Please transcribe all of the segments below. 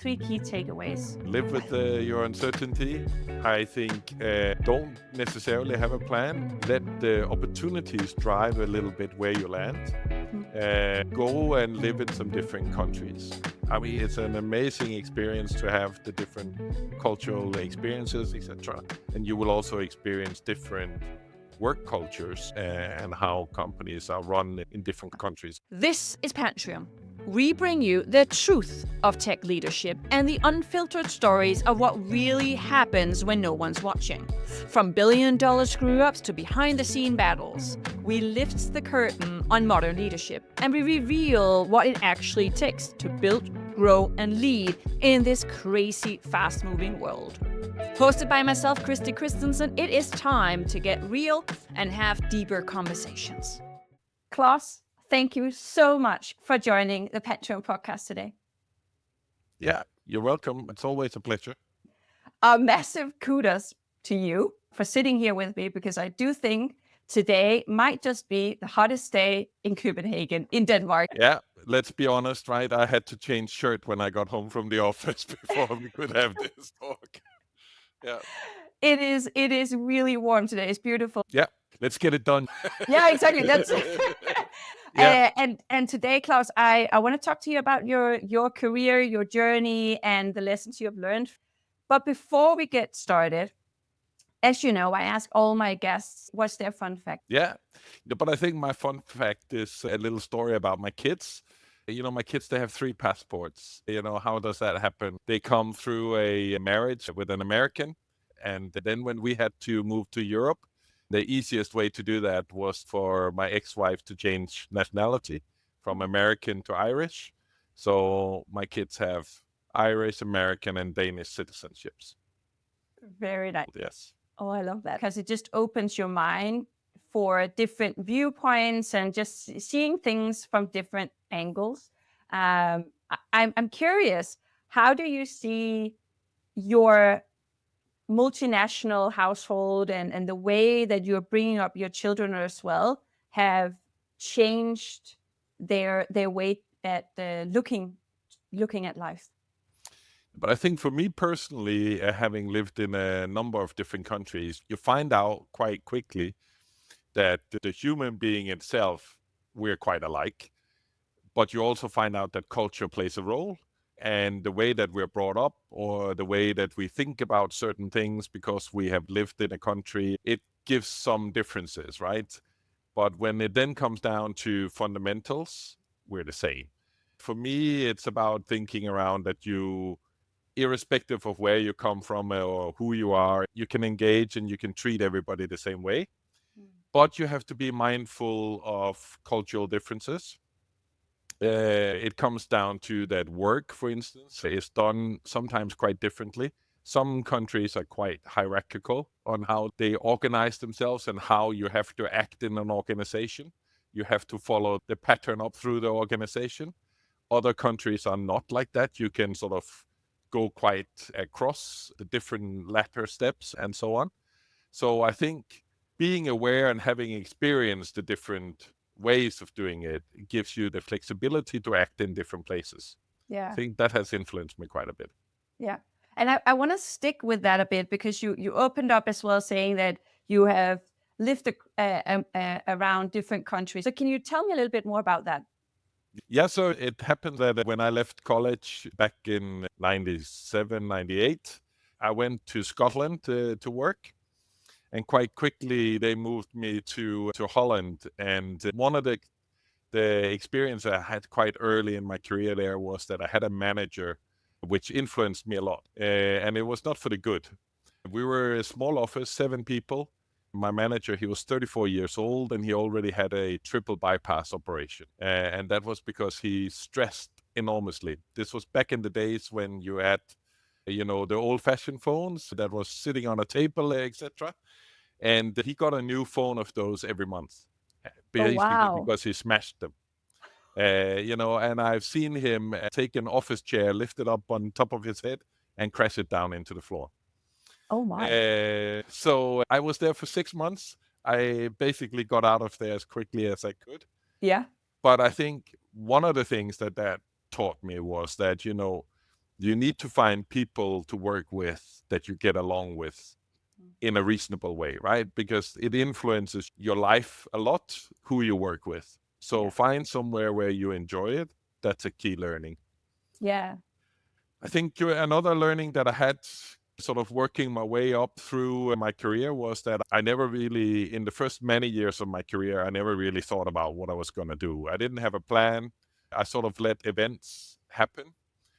3 key takeaways. Live with your uncertainty. I think don't necessarily have a plan. Let the opportunities drive a little bit where you land. Go and live in some different countries. I mean, it's an amazing experience to have the different cultural experiences, etc. And you will also experience different work cultures and how companies are run in different countries. This is Pantrium. We bring you the truth of tech leadership and the unfiltered stories of what really happens when no one's watching. From billion-dollar screw-ups to behind-the-scene battles, we lift the curtain on modern leadership and we reveal what it actually takes to build, grow, and lead in this crazy, fast-moving world. Hosted by myself, Christie Kristensen, it is time to get real and have deeper conversations. Claus, thank you so much for joining the Pantrium Podcast today. Yeah, you're welcome. It's always a pleasure. A massive kudos to you for sitting here with me, because I do think today might just be the hottest day in Copenhagen, in Denmark. Yeah, let's be honest, right? I had to change shirt when I got home from the office before we could have this talk. Yeah. It is really warm today. It's beautiful. Yeah, let's get it done. Yeah, exactly. That's Yeah. And today, Claus, I want to talk to you about your career, your journey, and the lessons you have learned. But before we get started, as you know, I ask all my guests what's their fun fact. Yeah, but I think my fun fact is a little story about my kids. You know, my kids, they have 3 passports. You know, how does that happen? They come through a marriage with an American. And then when we had to move to Europe, the easiest way to do that was for my ex-wife to change nationality from American to Irish. So my kids have Irish, American, and Danish citizenships. Very nice. Yes. Oh, I love that, because it just opens your mind for different viewpoints and just seeing things from different angles. I'm curious, how do you see your multinational household and the way that you're bringing up your children as well have changed their way at looking at life? But I think for me personally, having lived in a number of different countries, you find out quite quickly that the human being itself, we're quite alike. But you also find out that culture plays a role, and the way that we're brought up or the way that we think about certain things because we have lived in a country, it gives some differences, right? But when it then comes down to fundamentals, we're the same. For me, it's about thinking around that you, irrespective of where you come from or who you are, you can engage and you can treat everybody the same way. But you have to be mindful of cultural differences. It comes down to that work, for instance, is done sometimes quite differently. Some countries are quite hierarchical on how they organize themselves and how you have to act in an organization. You have to follow the pattern up through the organization. Other countries are not like that. You can sort of go quite across the different ladder steps and so on. So I think being aware and having experienced the different ways of doing it gives you the flexibility to act in different places. Yeah. I think that has influenced me quite a bit. Yeah. And I want to stick with that a bit, because you opened up as well saying that you have lived around different countries. So can you tell me a little bit more about that? Yeah, so it happened that when I left college back in 97, 98, I went to Scotland to work. And quite quickly, they moved me to Holland. And one of the experience I had quite early in my career there was that I had a manager which influenced me a lot. And it was not for the good. We were a small office, 7 people. My manager, he was 34 years old and he already had a triple bypass operation. And that was because he stressed enormously. This was back in the days when you had, you know, the old-fashioned phones that was sitting on a table, etc. And he got a new phone of those every month, basically because he smashed them. You know, and I've seen him take an office chair, lift it up on top of his head and crash it down into the floor. Oh my. So I was there for 6 months. I basically got out of there as quickly as I could. Yeah. But I think one of the things that taught me was that, you know, You need to find people to work with that you get along with in a reasonable way, right? Because it influences your life a lot, who you work with. So find somewhere where you enjoy it. That's a key learning. Yeah. I think another learning that I had sort of working my way up through my career was that I never really, in the first many years of my career, I never really thought about what I was going to do. I didn't have a plan. I sort of let events happen,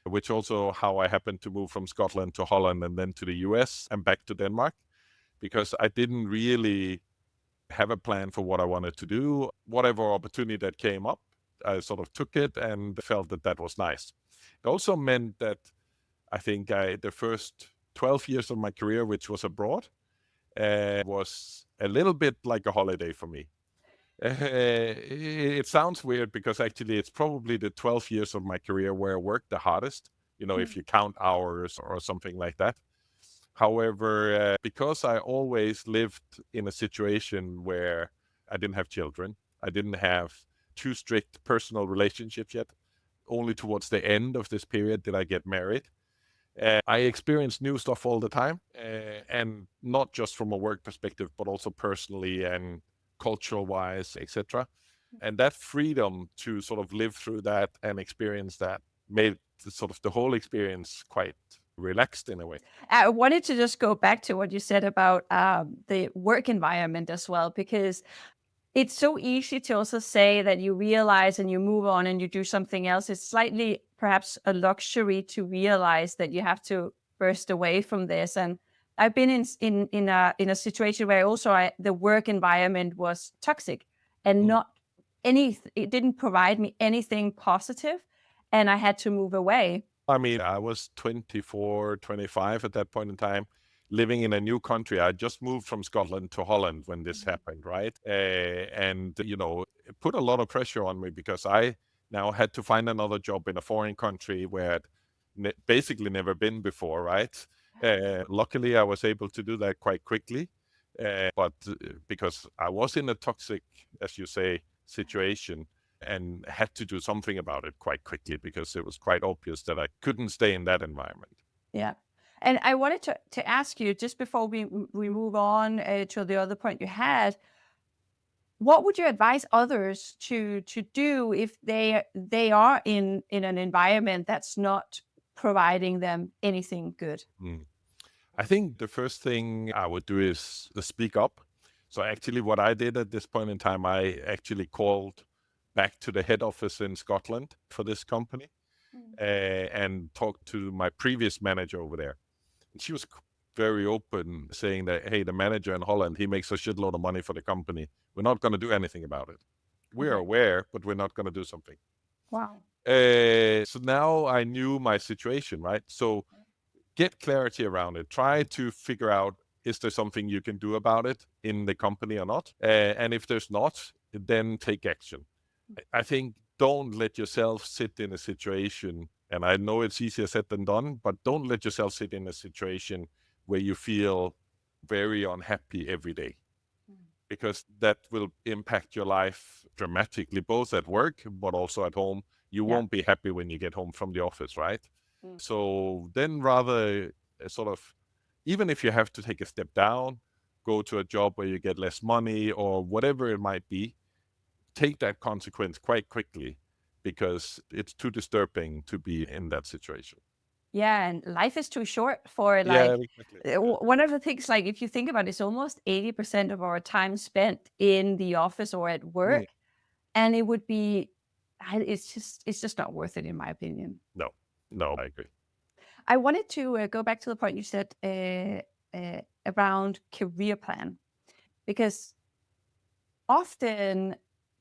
which also how I happened to move from Scotland to Holland and then to the US and back to Denmark, because I didn't really have a plan for what I wanted to do. Whatever opportunity that came up, I sort of took it and felt that that was nice. It also meant that I think the first 12 years of my career, which was abroad, was a little bit like a holiday for me. It sounds weird because actually it's probably the 12 years of my career where I worked the hardest, if you count hours or something like that. However, because I always lived in a situation where I didn't have children, I didn't have too strict personal relationships yet. Only towards the end of this period did I get married. I experienced new stuff all the time, and not just from a work perspective, but also personally and cultural-wise, etc. And that freedom to sort of live through that and experience that made sort of the whole experience quite relaxed in a way. I wanted to just go back to what you said about the work environment as well, because it's so easy to also say that you realize and you move on and you do something else. It's slightly perhaps a luxury to realize that you have to burst away from this. And I've been in a situation where also the work environment was toxic and not it didn't provide me anything positive, and I had to move away. I mean, I was 24, 25 at that point in time, living in a new country. I just moved from Scotland to Holland when this happened, right? And, it put a lot of pressure on me because I now had to find another job in a foreign country where I'd basically never been before, right? Luckily, I was able to do that quite quickly. But because I was in a toxic, as you say, situation, and had to do something about it quite quickly because it was quite obvious that I couldn't stay in that environment. Yeah. And I wanted to ask you, just before we move on to the other point you had, what would you advise others to do if they are in an environment that's not providing them anything good? I think the first thing I would do is to speak up. So actually what I did at this point in time, I actually called back to the head office in Scotland for this company and talked to my previous manager over there. And she was very open, saying that, hey, the manager in Holland, he makes a shitload of money for the company. We're not going to do anything about it. We're aware, but we're not going to do something. Wow. So now I knew my situation, right? So get clarity around it. Try to figure out, is there something you can do about it in the company or not? And if there's not, then take action. I think don't let yourself sit in a situation, and I know it's easier said than done, but don't let yourself sit in a situation where you feel very unhappy every day, because that will impact your life dramatically, both at work, but also at home. You won't be happy when you get home from the office, right? So then rather sort of, even if you have to take a step down, go to a job where you get less money or whatever it might be, take that consequence quite quickly because it's too disturbing to be in that situation. Yeah, and life is too short for Yeah, exactly. one of the things, like if you think about it, it's almost 80% of our time spent in the office or at work, and it would be, it's just not worth it in my opinion. No, I agree. I wanted to go back to the point you said around career plan, because often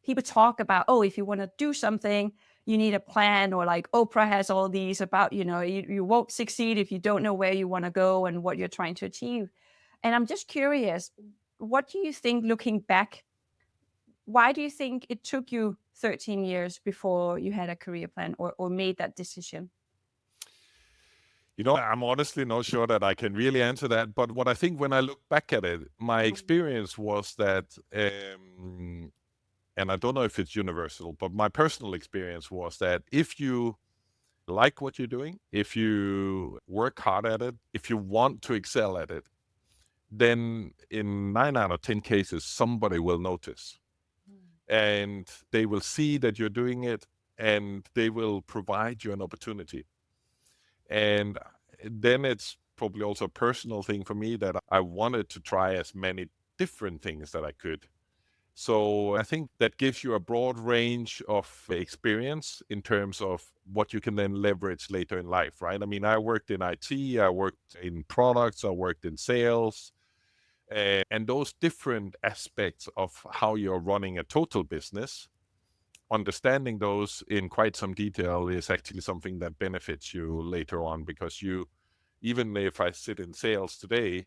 people talk about, oh, if you want to do something, you need a plan, or like Oprah has all these about, you won't succeed if you don't know where you want to go and what you're trying to achieve. And I'm just curious, what do you think, looking back, why do you think it took you 13 years before you had a career plan or made that decision? I'm honestly not sure that I can really answer that. But what I think when I look back at it, my experience was that, and I don't know if it's universal, but my personal experience was that if you like what you're doing, if you work hard at it, if you want to excel at it, then in 9 out of 10 cases, somebody will notice and they will see that you're doing it and they will provide you an opportunity. And then it's probably also a personal thing for me that I wanted to try as many different things that I could. So I think that gives you a broad range of experience in terms of what you can then leverage later in life, right? I mean, I worked in IT, I worked in products, I worked in sales, and those different aspects of how you're running a total business, understanding those in quite some detail is actually something that benefits you later on, because you, even if I sit in sales today,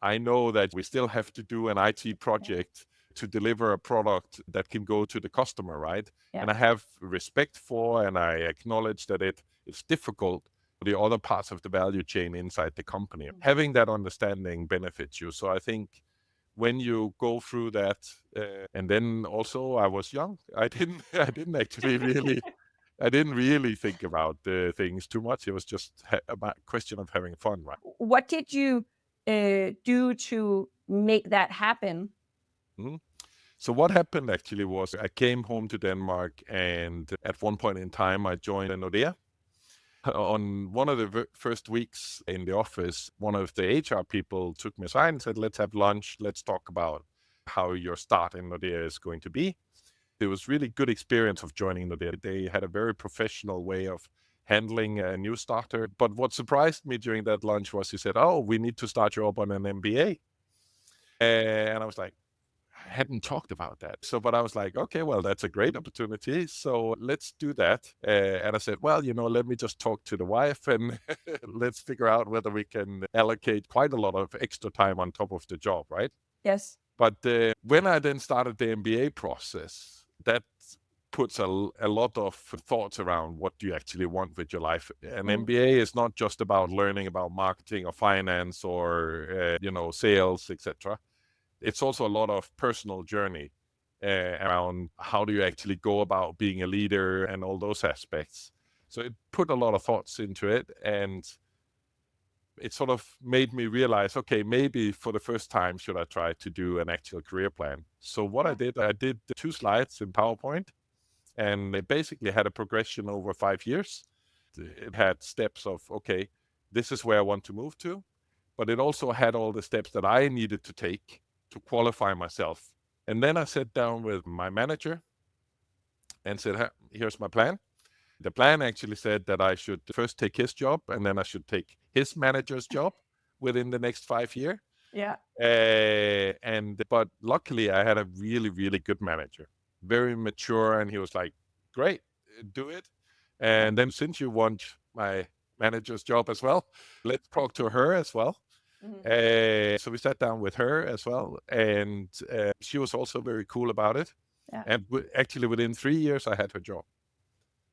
I know that we still have to do an IT project to deliver a product that can go to the customer, right? Yeah. And I have respect for and I acknowledge that it's difficult for the other parts of the value chain inside the company. Having that understanding benefits you. So I think when you go through that, and then also I was young. I didn't actually really, I didn't really think about the things too much. It was just a question of having fun, right? What did you do to make that happen? Mhm. So what happened actually was I came home to Denmark, and at one point in time, I joined Nordea. On one of the first weeks in the office, one of the HR people took me aside and said, "Let's have lunch. Let's talk about how your start in Nordea is going to be." It was really good experience of joining Nordea. They had a very professional way of handling a new starter. But what surprised me during that lunch was he said, "Oh, we need to start you up on an MBA." And I was like, I hadn't talked about that. So, but I was like, okay, well, that's a great opportunity. So let's do that. And I said, well, let me just talk to the wife and let's figure out whether we can allocate quite a lot of extra time on top of the job, right? Yes. But when I then started the MBA process, that puts a lot of thoughts around what do you actually want with your life. An MBA is not just about learning about marketing or finance or, sales, etc. It's also a lot of personal journey around how do you actually go about being a leader and all those aspects. So it put a lot of thoughts into it, and it sort of made me realize, okay, maybe for the first time, should I try to do an actual career plan? So what I did 2 slides in PowerPoint, and it basically had a progression over 5 years. It had steps of, okay, this is where I want to move to, but it also had all the steps that I needed to take to qualify myself. And then I sat down with my manager and said, here's my plan. The plan actually said that I should first take his job and then I should take his manager's job within the next 5 years. Yeah. But luckily I had a really, really good manager, very mature. And he was like, great, do it. And then since you want my manager's job as well, let's talk to her as well. So we sat down with her as well, and she was also very cool about it. Yeah. And actually, within 3 years, I had her job.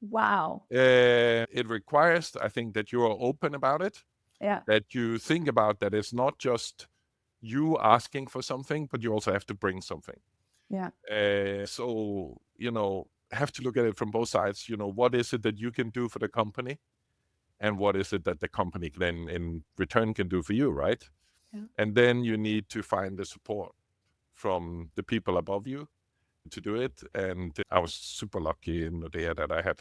Wow. It requires, I think, that you are open about it. Yeah. That you think about that it's not just you asking for something, but you also have to bring something. Yeah. So have to look at it from both sides. What is it that you can do for the company, and what is it that the company then in return can do for you, right? Yeah. And then you need to find the support from the people above you to do it. And I was super lucky in Nordea that I had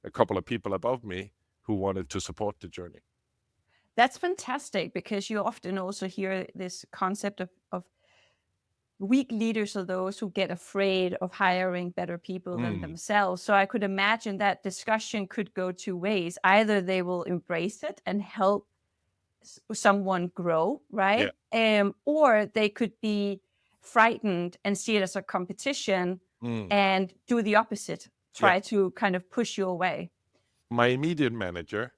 a couple of people above me who wanted to support the journey. That's fantastic, because you often also hear this concept of weak leaders are those who get afraid of hiring better people than themselves. So I could imagine that discussion could go two ways. Either they will embrace it and help someone grow, right? Or they could be frightened and see it as a competition and do the opposite, try to kind of push you away. My immediate manager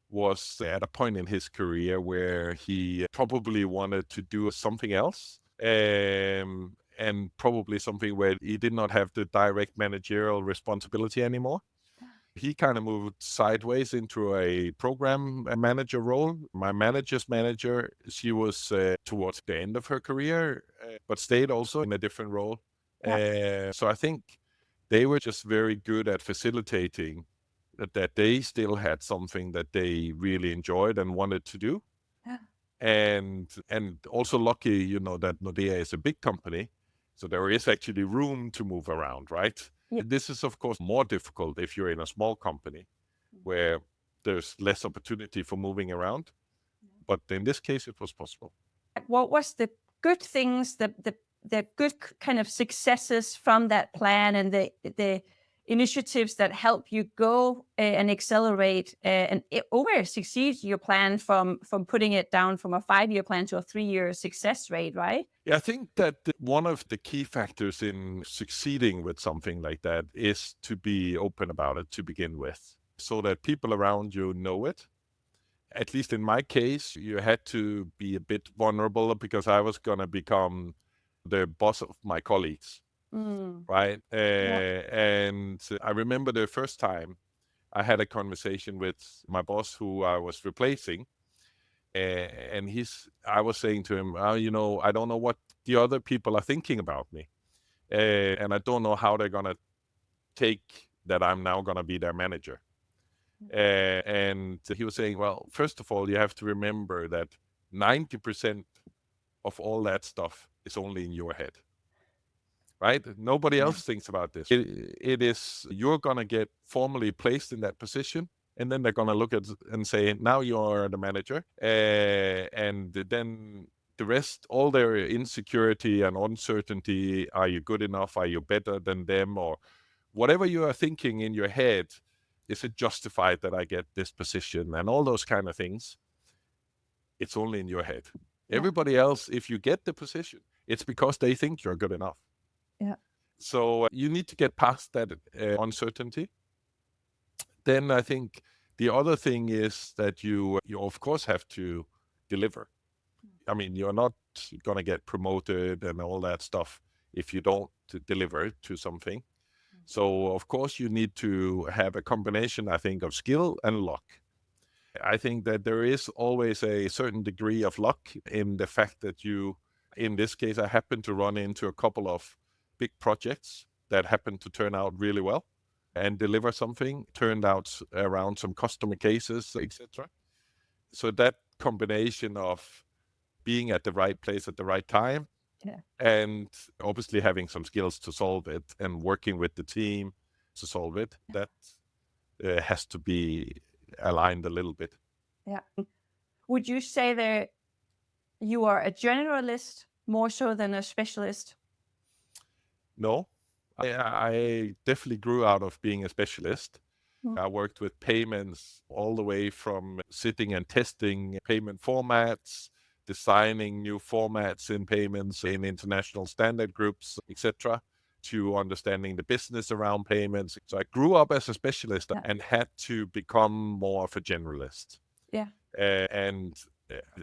was at a point in his career where he probably wanted to do something else, and probably something where he did not have the direct managerial responsibility anymore. He kind of moved sideways into a program manager role. My manager's manager, she was towards the end of her career, but stayed also in a different role. So I think they were just very good at facilitating that they still had something that they really enjoyed and wanted to do. Yeah. And also lucky, that Nordea is a big company, so there is actually room to move around, right? Yeah. This is, of course, more difficult if you're in a small company where there's less opportunity for moving around. But in this case, it was possible. What was the good things, the good kind of successes from that plan, and the initiatives that help you go and accelerate and over succeed your plan from putting it down from a 5-year plan to a 3-year success rate, right? Yeah, I think that one of the key factors in succeeding with something like that is to be open about it to begin with, so that people around you know it. At least in my case, you had to be a bit vulnerable because I was going to become the boss of my colleagues, right? And I remember the first time I had a conversation with my boss who I was replacing. And I was saying to him, I don't know what the other people are thinking about me. And I don't know how they're going to take that I'm now going to be their manager. And he was saying, well, first of all, you have to remember that 90% of all that stuff is only in your head, right? Nobody else thinks about this. It is, you're going to get formally placed in that position. And then they're going to look at and say, now you are the manager. And then the rest, all their insecurity and uncertainty, are you good enough? Are you better than them? Or whatever you are thinking in your head, is it justified that I get this position? And all those kind of things, it's only in your head. Yeah. Everybody else, if you get the position, it's because they think you're good enough. Yeah. So you need to get past that uncertainty. Then I think the other thing is that you of course have to deliver. I mean, you're not going to get promoted and all that stuff if you don't deliver to something. So, of course, you need to have a combination, I think, of skill and luck. I think that there is always a certain degree of luck in the fact that in this case, I happened to run into a couple of big projects that happened to turn out really well and deliver something, turned out around some customer cases, etc. So that combination of being at the right place at the right time, and obviously having some skills to solve it and working with the team to solve it, that has to be aligned a little bit. Yeah. Would you say that you are a generalist more so than a specialist? No, I definitely grew out of being a specialist. I worked with payments all the way from sitting and testing payment formats, designing new formats in payments in international standard groups, etc., to understanding the business around payments. So I grew up as a specialist and had to become more of a generalist. Yeah. And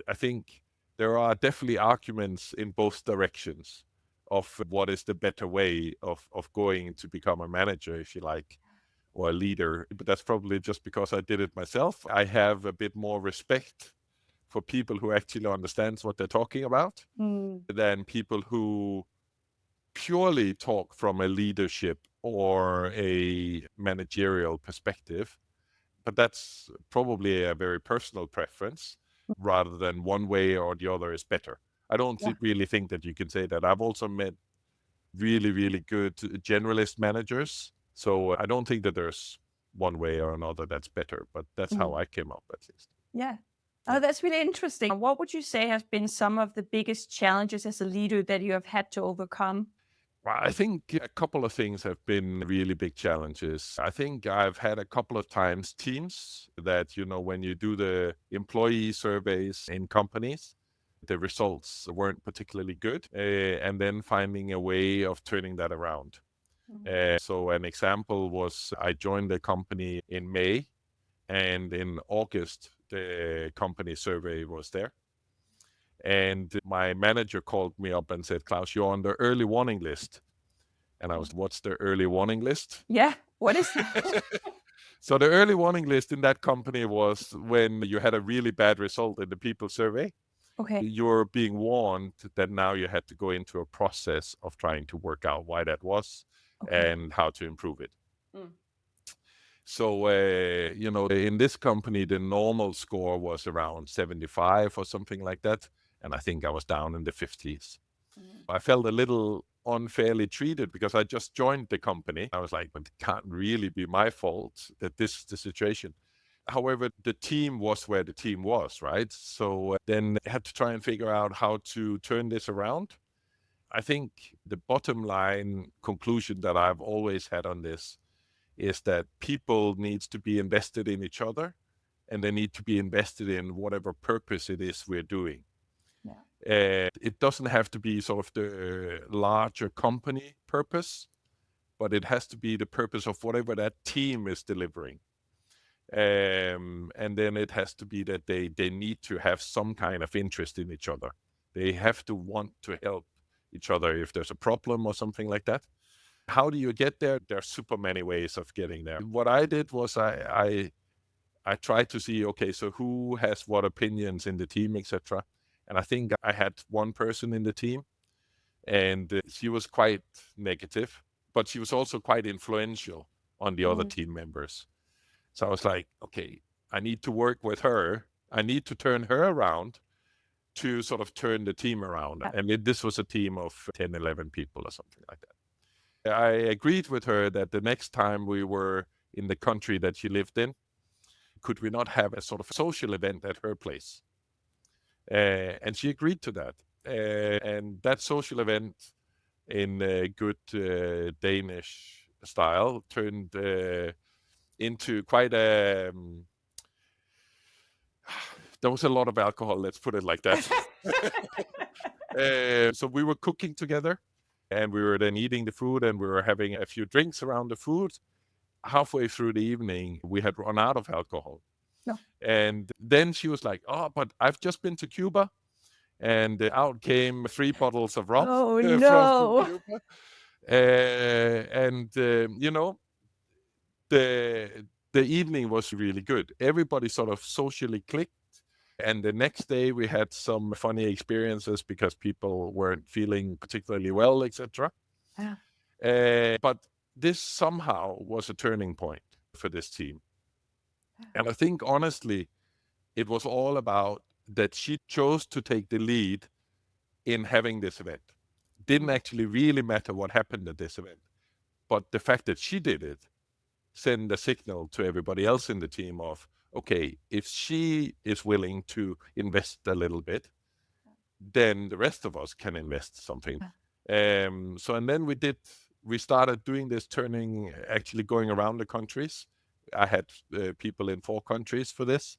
I think there are definitely arguments in both directions of what is the better way of going to become a manager, if you like, or a leader. But that's probably just because I did it myself. I have a bit more respect for people who actually understands what they're talking about than people who purely talk from a leadership or a managerial perspective. But that's probably a very personal preference rather than one way or the other is better. I don't really think that you can say that. I've also met really, really good generalist managers. So I don't think that there's one way or another that's better, but that's how I came up, at least. Yeah. Oh, that's really interesting. What would you say has been some of the biggest challenges as a leader that you have had to overcome? Well, I think a couple of things have been really big challenges. I think I've had a couple of times teams that, when you do the employee surveys in companies, the results weren't particularly good, and then finding a way of turning that around. So an example was I joined the company in May, and in August, the company survey was there. And my manager called me up and said, Claus, you're on the early warning list. And I was, what's the early warning list? Yeah, what is that? So the early warning list in that company was when you had a really bad result in the people survey. Okay. You're being warned that now you had to go into a process of trying to work out why that was and how to improve it. So, in this company, the normal score was around 75 or something like that. And I think I was down in the 50s. I felt a little unfairly treated because I just joined the company. I was like, but it can't really be my fault that this is the situation. However, the team was where the team was, right? So then I had to try and figure out how to turn this around. I think the bottom line conclusion that I've always had on this is that people needs to be invested in each other, and they need to be invested in whatever purpose it is we're doing. It doesn't have to be sort of the larger company purpose, but it has to be the purpose of whatever that team is delivering. And then it has to be that they need to have some kind of interest in each other. They have to want to help each other if there's a problem or something like that. How do you get there? There are super many ways of getting there. What I did was I tried to see, okay, so who has what opinions in the team, etc. And I think I had one person in the team, and she was quite negative, but she was also quite influential on the other team members. So I was like, okay, I need to work with her. I need to turn her around to sort of turn the team around. And this was a team of 10, 11 people or something like that. I agreed with her that the next time we were in the country that she lived in, could we not have a sort of social event at her place? And she agreed to that. And that social event, in good Danish style, turned into quite a... there was a lot of alcohol, let's put it like that. So we were cooking together, and we were then eating the food, and we were having a few drinks around the food. Halfway through the evening, we had run out of alcohol. And then she was like, oh, but I've just been to Cuba. And out came 3 bottles of rum from Cuba. And the evening was really good. Everybody sort of socially clicked. And the next day we had some funny experiences because people weren't feeling particularly well, etc. But this somehow was a turning point for this team. And I think, honestly, it was all about that she chose to take the lead in having this event. Didn't actually really matter what happened at this event. But the fact that she did it send a signal to everybody else in the team of, okay, if she is willing to invest a little bit, then the rest of us can invest something. So, and then we started doing this turning, actually going around the countries. I had people in 4 countries for this,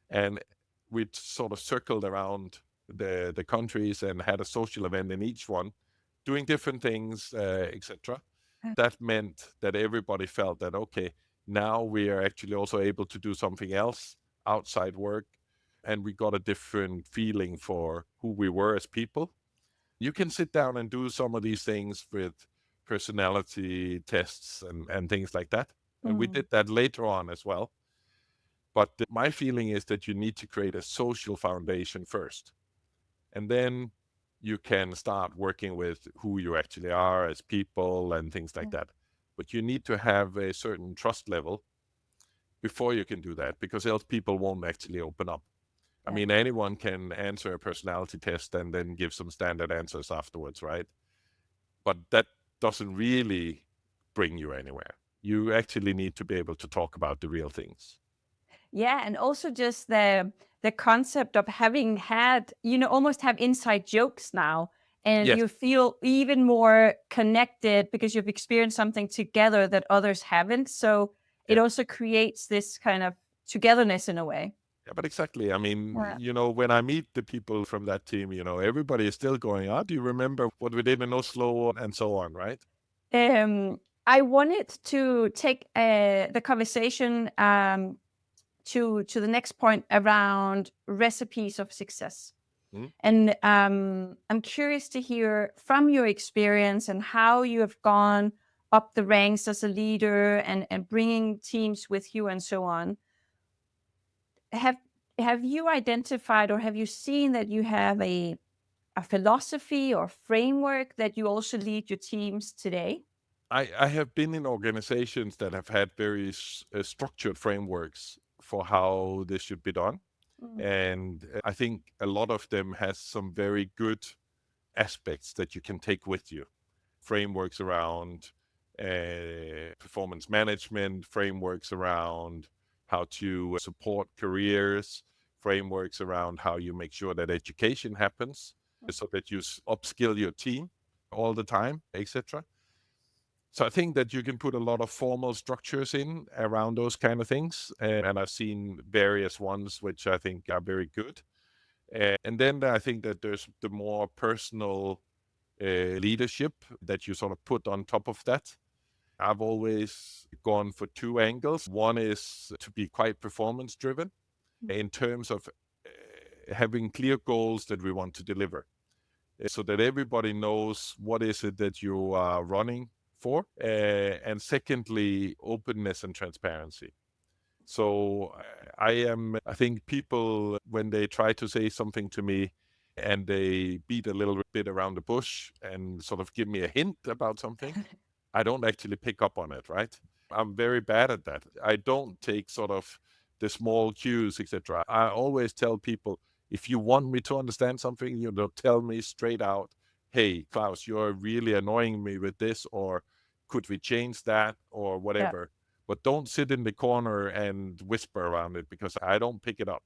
and we sort of circled around the countries and had a social event in each one, doing different things, etc. That meant that everybody felt that, okay, now we are actually also able to do something else outside work, and we got a different feeling for who we were as people. You can sit down and do some of these things with personality tests and things like that. And we did that later on as well. But my feeling is that you need to create a social foundation first. And then you can start working with who you actually are as people and things like that. But you need to have a certain trust level before you can do that, because else people won't actually open up. I mean, anyone can answer a personality test and then give some standard answers afterwards, right? But that doesn't really bring you anywhere. You actually need to be able to talk about the real things. Yeah, and also just the concept of having had, almost have inside jokes now, and Yes. you feel even more connected because you've experienced something together that others haven't. So it also creates this kind of togetherness in a way. Yeah, but exactly. I mean, when I meet the people from that team, everybody is still going, do you remember what we did in Oslo and so on, right? I wanted to take the conversation to the next point around recipes of success. And I'm curious to hear from your experience and how you have gone up the ranks as a leader and bringing teams with you and so on. Have you identified, or have you seen that you have a philosophy or framework that you also lead your teams today? I have been in organizations that have had very structured frameworks for how this should be done. Mm. And I think a lot of them has some very good aspects that you can take with you. Frameworks around performance management, frameworks around how to support careers, frameworks around how you make sure that education happens so that you upskill your team all the time, etc. So I think that you can put a lot of formal structures in around those kind of things. And I've seen various ones which I think are very good. And then I think that there's the more personal leadership that you sort of put on top of that. I've always gone for two angles. One is to be quite performance driven in terms of having clear goals that we want to deliver so that everybody knows what is it that you are running for. And secondly, openness and transparency. So I think people, when they try to say something to me and they beat a little bit around the bush and sort of give me a hint about something, I don't actually pick up on it, right? I'm very bad at that. I don't take sort of the small cues, etc. I always tell people, if you want me to understand something, you know, tell me straight out, hey, Claus, you're really annoying me with this, or could we change that, or Yeah. whatever. But don't sit in the corner and whisper around it because I don't pick it up.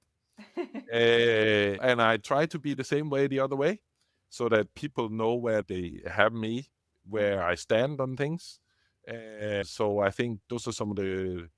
And I try to be the same way the other way so that people know where they have me, where I stand on things. So I think those are some of the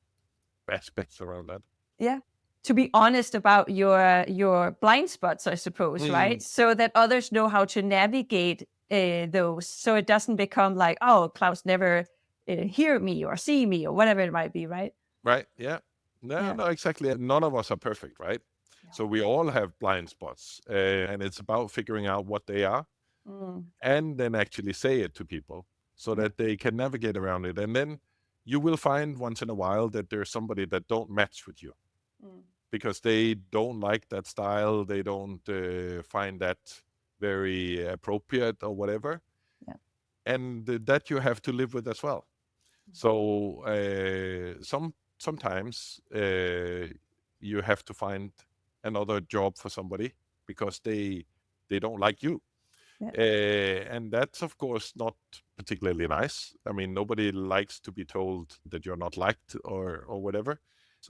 aspects around that. Yeah. To be honest about your blind spots, I suppose, right? Mm, So that others know how to navigate those, so it doesn't become like, oh, Klaus never hear me or see me or whatever it might be, right? right. Yeah. No, Yeah. no, exactly. None of us are perfect, right? Yeah. So we all have blind spots. And it's about figuring out what they are Mm. and then actually say it to people so Yeah. that they can navigate around it. And then you will find once in a while that there's somebody that don't match with you Mm. because they don't like that style. They don't find that very appropriate or whatever. Yeah. And that you have to live with as well. So sometimes you have to find another job for somebody because they don't like you. Yeah. And that's, of course, not particularly nice. I mean, nobody likes to be told that you're not liked or whatever.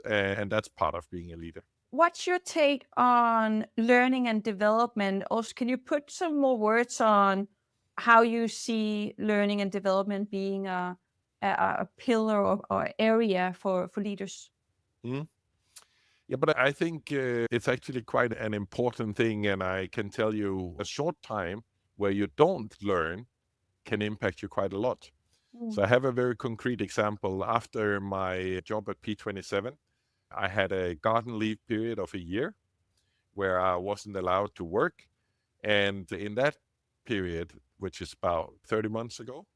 And that's part of being a leader. What's your take on learning and development? Also, can you put some more words on how you see learning and development being a pillar or area for leaders? Mhm. Yeah, but I think it's actually quite an important thing. And I can tell you a short time where you don't learn can impact you quite a lot. Mm. So I have a very concrete example. After my job at P27, I had a garden leave period of a year where I wasn't allowed to work. And in that period, which is about 30 months ago,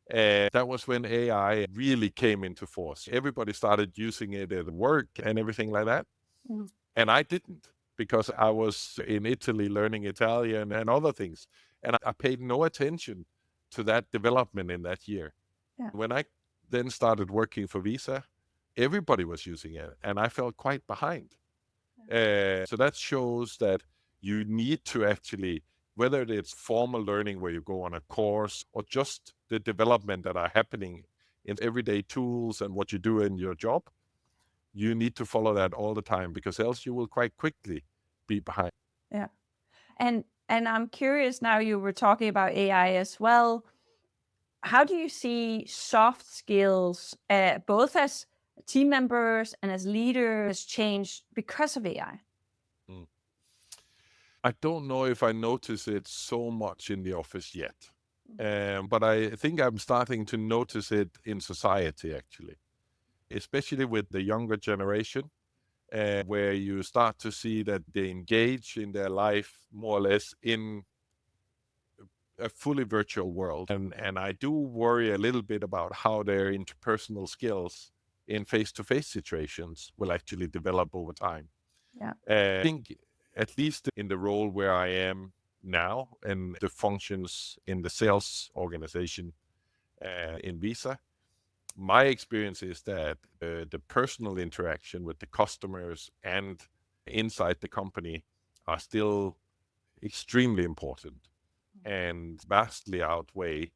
that was when AI really came into force. Everybody started using it at work and everything like that. Mm. And I didn't because I was in Italy learning Italian and other things. And I paid no attention to that development in that year. Yeah. When I then started working for Visa, everybody was using it, and I felt quite behind. So that shows that you need to actually, whether it's formal learning where you go on a course or just the development that are happening in everyday tools and what you do in your job, you need to follow that all the time because else you will quite quickly be behind. Yeah. And I'm curious now, you were talking about AI as well. How do you see soft skills, both as team members and as leaders, change because of AI? Mm. I don't know if I notice it so much in the office yet, but I think I'm starting to notice it in society actually, especially with the younger generation, where you start to see that they engage in their life more or less in a fully virtual world. And I do worry a little bit about how their interpersonal skills in face-to-face situations will actually develop over time. Yeah. I think at least in the role where I am now and the functions in the sales organization, in Visa. My experience is that the personal interaction with the customers and inside the company are still extremely important and vastly outweigh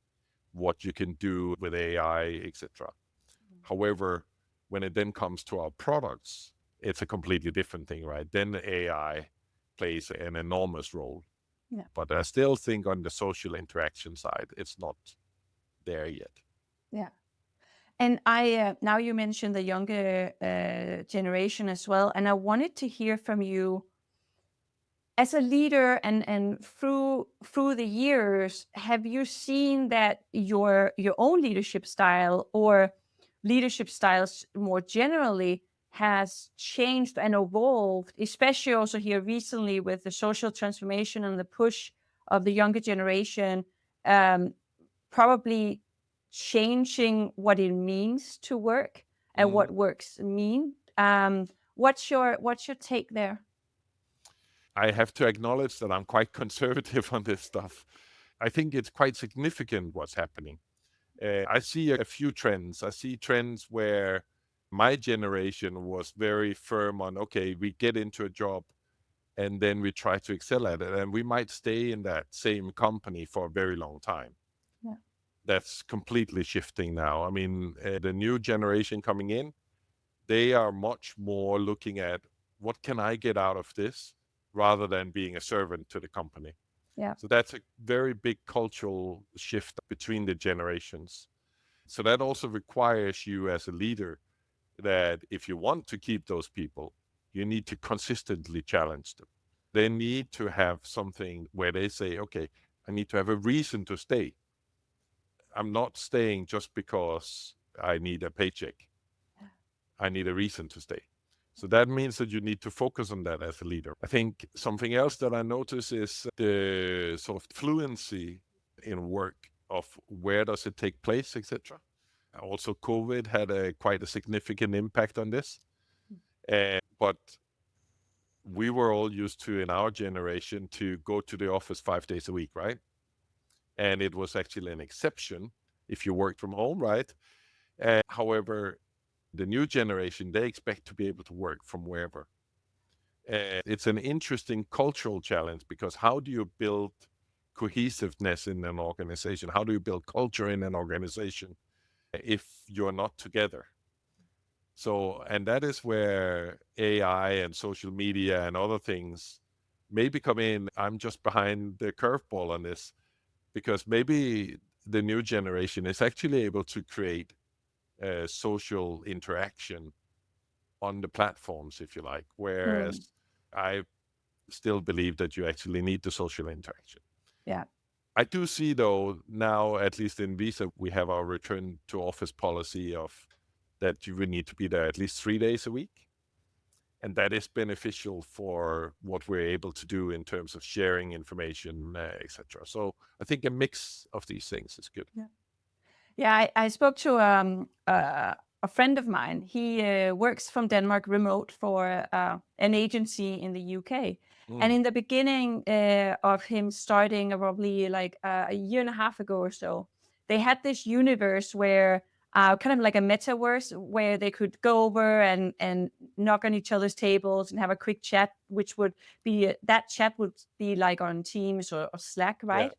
what you can do with AI, etc. However, when it then comes to our products, it's a completely different thing, right? Then AI plays an enormous role. Yeah. But I still think on the social interaction side, it's not there yet. Yeah. And I now you mentioned the younger generation as well, and I wanted to hear from you as a leader and through the years. Have you seen that your own leadership style or leadership styles more generally has changed and evolved, especially also here recently with the social transformation and the push of the younger generation, um, probably changing what it means to work and what Mm. works mean. What's your take there? I have to acknowledge that I'm quite conservative on this stuff. I think it's quite significant what's happening. I see a few trends. I see trends where my generation was very firm on, okay, we get into a job and then we try to excel at it. And we might stay in that same company for a very long time. Yeah. That's completely shifting now. I mean, the new generation coming in, they are much more looking at what can I get out of this rather than being a servant to the company. Yeah. So that's a very big cultural shift between the generations. So that also requires you as a leader that if you want to keep those people, you need to consistently challenge them. They need to have something where they say, okay, I need to have a reason to stay. I'm not staying just because I need a paycheck. I need a reason to stay. So that means that you need to focus on that as a leader. I think something else that I notice is the sort of fluency in work of where does it take place, etc. Also, COVID had quite a significant impact on this. But we were all used to, in our generation, to go to the office 5 days a week, right? And it was actually an exception if you worked from home, right? However, the new generation, they expect to be able to work from wherever. It's an interesting cultural challenge because how do you build cohesiveness in an organization? How do you build culture in an organization if you're not together? So, and that is where AI and social media and other things maybe come in. I'm just behind the curveball on this because maybe the new generation is actually able to create social interaction on the platforms, if you like, Mm. whereas I still believe that you actually need the social interaction. Yeah. I do see, though, now, at least in Visa, we have our return to office policy of that you would need to be there at least 3 days a week. And that is beneficial for what we're able to do in terms of sharing information, etc. So I think a mix of these things is good. Yeah. Yeah, I spoke to a friend of mine. He works from Denmark remote for an agency in the UK. And Mm, in the beginning of him starting probably like a year and a half ago or so, they had this universe where kind of like a metaverse where they could go over and knock on each other's tables and have a quick chat, which would be that chat would be like on Teams or Slack, yeah. right?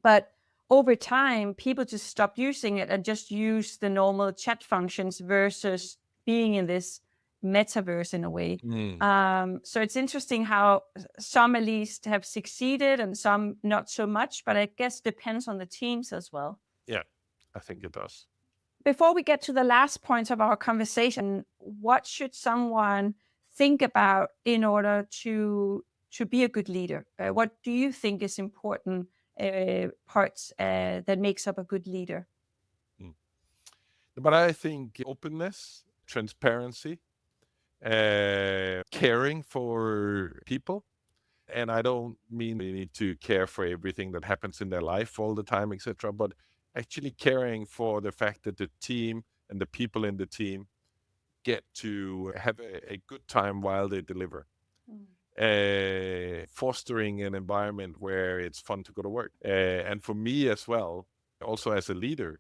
But over time, people just stopped using it and just use the normal chat functions versus being in this metaverse in a way. Mm, So it's interesting how some at least have succeeded and some not so much, but I guess depends on the teams as well. yeah, I think it does. Before we get to the last point of our conversation, what should someone think about in order to be a good leader? What do you think is important parts that makes up a good leader? Mm. But I think openness, transparency, caring for people. And I don't mean you need to care for everything that happens in their life all the time, etc. But actually caring for the fact that the team and the people in the team get to have a good time while they deliver. Mm. Fostering an environment where it's fun to go to work. And for me as well, also as a leader,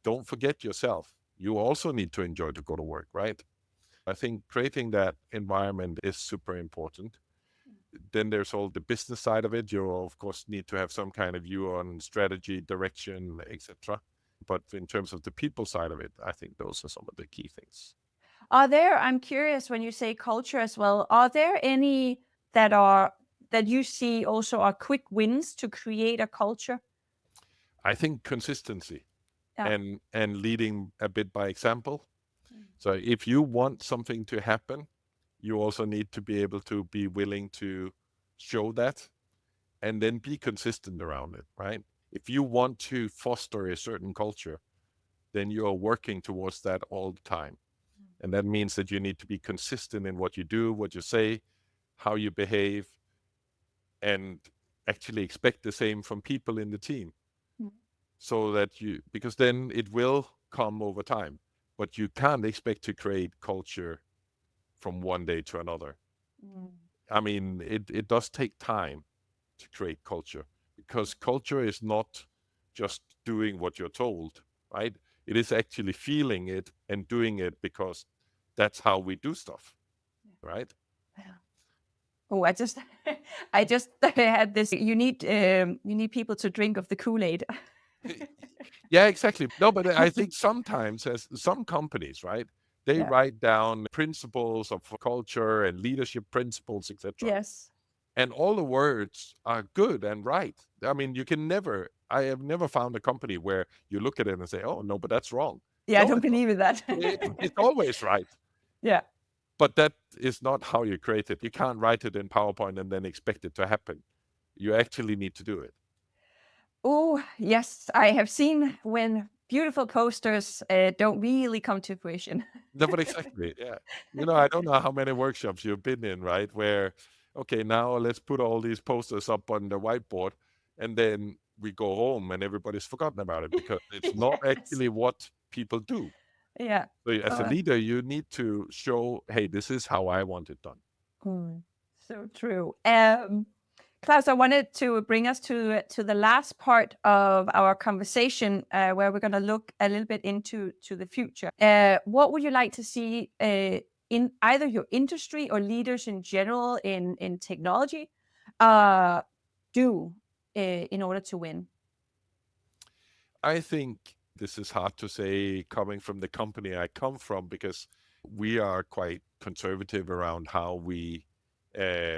don't forget yourself. You also need to enjoy to go to work, right? I think creating that environment is super important. Then there's all the business side of it. You of course need to have some kind of view on strategy, direction, etc. But in terms of the people side of it, I think those are some of the key things. I'm curious, when you say culture as well, are there any that you see also are quick wins to create a culture? I think consistency Yeah. and leading a bit by example. So if you want something to happen, you also need to be able to be willing to show that and then be consistent around it, right? If you want to foster a certain culture, then you are working towards that all the time. And that means that you need to be consistent in what you do, what you say, how you behave, and actually expect the same from people in the team. So that because then it will come over time, but you can't expect to create culture from one day to another. I mean, it does take time to create culture, because culture is not just doing what you're told, right? It is actually feeling it and doing it, because that's how we do stuff, right? Oh, I just had this. You need people to drink of the Kool-Aid. Yeah, exactly. No, but I think sometimes, as some companies, right, they Yeah. write down principles of culture and leadership principles, etc. Yes. And all the words are good and right. I mean, I have never found a company where you look at it and say, oh, no, but that's wrong. Yeah, I No, don't believe in that. it's always right. Yeah. But that is not how you create it. You can't write it in PowerPoint and then expect it to happen. You actually need to do it. Oh, yes, I have seen when beautiful posters don't really come to fruition. No, but exactly, yeah. I don't know how many workshops you've been in, right? Where, okay, now let's put all these posters up on the whiteboard, and then we go home and everybody's forgotten about it because it's not Yes. actually what people do. Yeah. So as a Uh, leader, you need to show, hey, this is how I want it done. so true. Claus, I wanted to bring us to the last part of our conversation, where we're going to look a little bit into the future. What would you like to see in either your industry or leaders in general in technology do in order to win? I think this is hard to say coming from the company I come from, because we are quite conservative around how we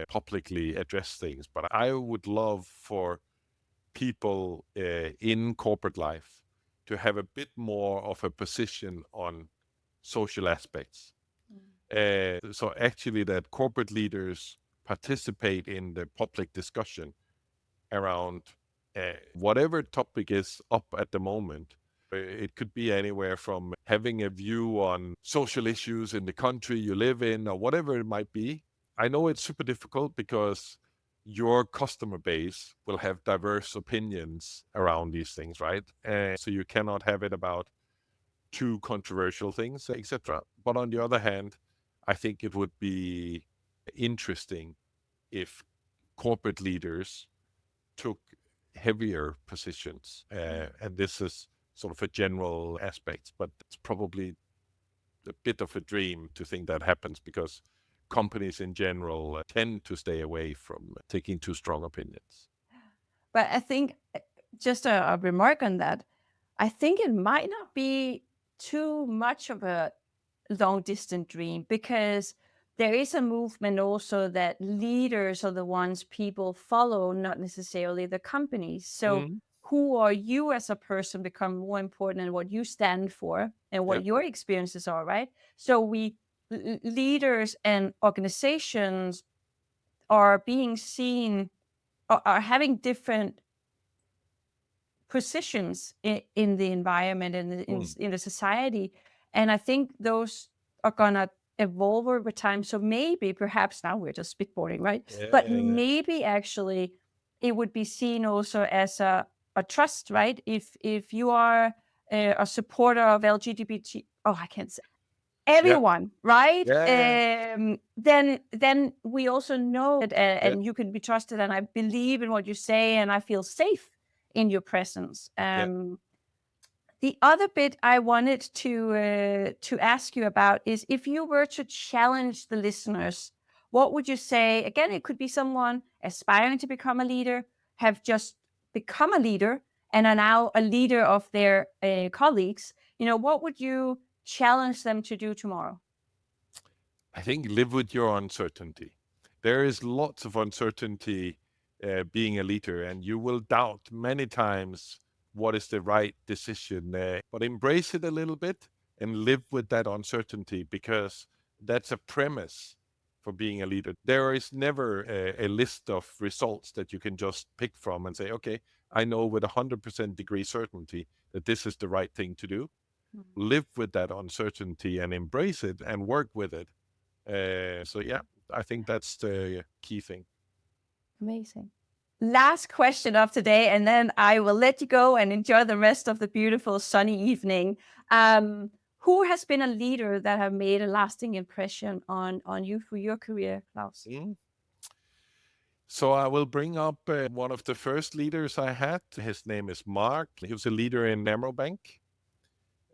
publicly address things. But I would love for people in corporate life to have a bit more of a position on social aspects. So actually that corporate leaders participate in the public discussion around whatever topic is up at the moment. It could be anywhere from having a view on social issues in the country you live in, or whatever it might be. I know it's super difficult because your customer base will have diverse opinions around these things, right? So you cannot have it about too controversial things, etc. But on the other hand, I think it would be interesting if corporate leaders took heavier positions. And this is sort of a general aspect, but it's probably a bit of a dream to think that happens, because companies in general tend to stay away from taking too strong opinions. But I think just a remark on that. I think it might not be too much of a long distant dream, because there is a movement also that leaders are the ones people follow, not necessarily the companies. So Mm. who are you as a person become more important than what you stand for and Yeah, what your experiences are, right? So leaders and organizations are being seen, are having different positions in the environment and in the society. And I think those are gonna evolve over time. So maybe, perhaps now we're just spitballing, right? yeah, But yeah, yeah. maybe actually it would be seen also as a trust, right? If you are a supporter of LGBT, oh, I can't say Yeah, everyone, right? yeah, yeah, Then we also know that, yeah. and you can be trusted, and I believe in what you say, and I feel safe in your presence. Yeah. The other bit I wanted to ask you about is if you were to challenge the listeners, what would you say? Again, it could be someone aspiring to become a leader, have just become a leader, and are now a leader of their colleagues. What would you challenge them to do tomorrow? I think live with your uncertainty. There is lots of uncertainty being a leader, and you will doubt many times what is the right decision. But embrace it a little bit and live with that uncertainty, because that's a premise for being a leader. There is never a list of results that you can just pick from and say, okay, I know with 100% degree certainty that this is the right thing to do. Live with that uncertainty and embrace it and work with it. So yeah, I think that's the key thing. Amazing. Last question of today, and then I will let you go and enjoy the rest of the beautiful sunny evening. Who has been a leader that have made a lasting impression on you for your career, Claus? So I will bring up one of the first leaders I had. His name is Mark. He was a leader in Emerald Bank,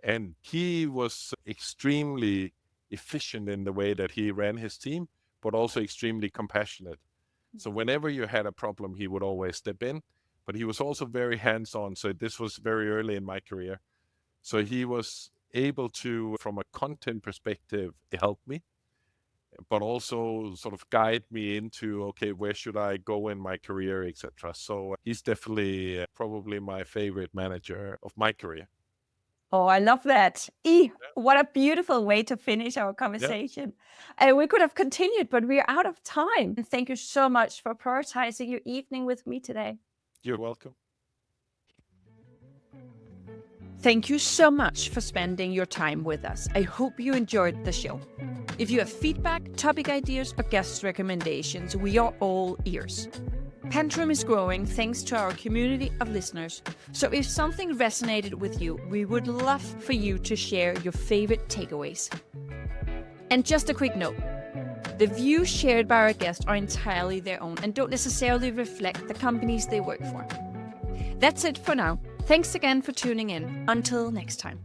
and he was extremely efficient in the way that he ran his team, but also extremely compassionate. So whenever you had a problem, he would always step in, but he was also very hands-on. So this was very early in my career. So he was able to, from a content perspective, help me, but also sort of guide me into, okay, where should I go in my career, etc. So he's definitely probably my favorite manager of my career. Oh, I love that. What a beautiful way to finish our conversation. We could have continued, but we're out of time. And thank you so much for prioritizing your evening with me today. You're welcome. Thank you so much for spending your time with us. I hope you enjoyed the show. If you have feedback, topic ideas, or guest recommendations, we are all ears. Pantrium is growing thanks to our community of listeners. So if something resonated with you, we would love for you to share your favorite takeaways. And just a quick note, the views shared by our guests are entirely their own and don't necessarily reflect the companies they work for. That's it for now. Thanks again for tuning in. Until next time.